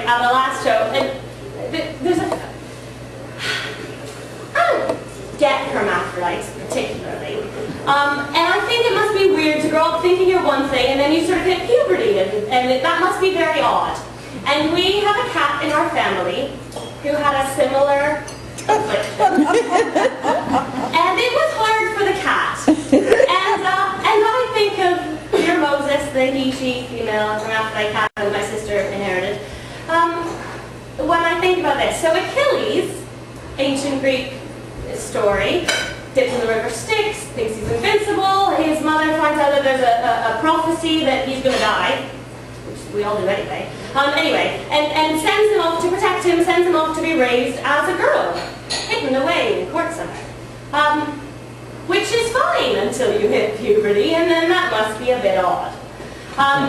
at the last show, and there's a... I don't get hermaphrodites particularly. And I think it must be weird to grow up thinking you're one thing and then you sort of hit puberty, and that must be very odd. And we have a cat in our family who had a similar affliction. And it was hard for the cat. And I think of dear Moses, the he-she female hermaphrodite cat that my sister inherited, when I think about this. So Achilles, ancient Greek story, dips in the river Styx, thinks he's invincible. His mother finds out that there's a prophecy that he's going to die, which we all do anyway. And sends him off to protect him, sends him off to be raised as a girl, hidden away in court somewhere. Which is fine until you hit puberty, and then that must be a bit odd.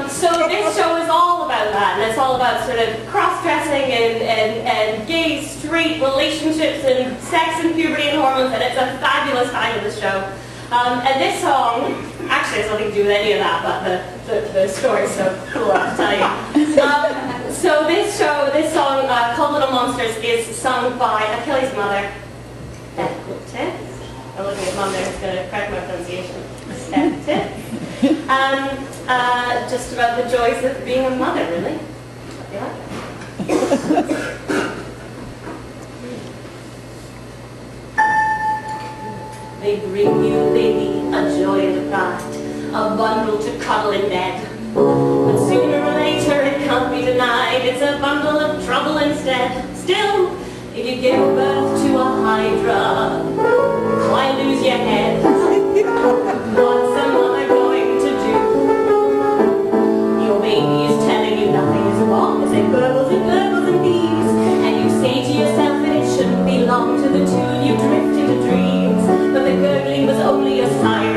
So this show is all about that, and it's all about sort of cross-dressing and gay, straight relationships and sex and puberty and hormones, and it's a fabulous time of the show. And this song, actually has nothing to do with any of that, but the story's so cool, I'll tell you. So this song, called Little Monsters, is sung by Achilles' mother, Beth. I'm looking at Mum there, who's going to correct my pronunciation. Just about the joys of being a mother, really. Yeah. They bring you, baby, a joy and a pride, a bundle to cuddle in bed. But sooner or later, it can't be denied, it's a bundle of trouble instead. Still, if you give birth to a hydra, why lose your head? What's a mother going to do? Your baby is telling you nothing is wrong as it gurgles and bees, and you say to yourself that it shouldn't be long till the two of you drift into dreams. But the gurgling was only a sign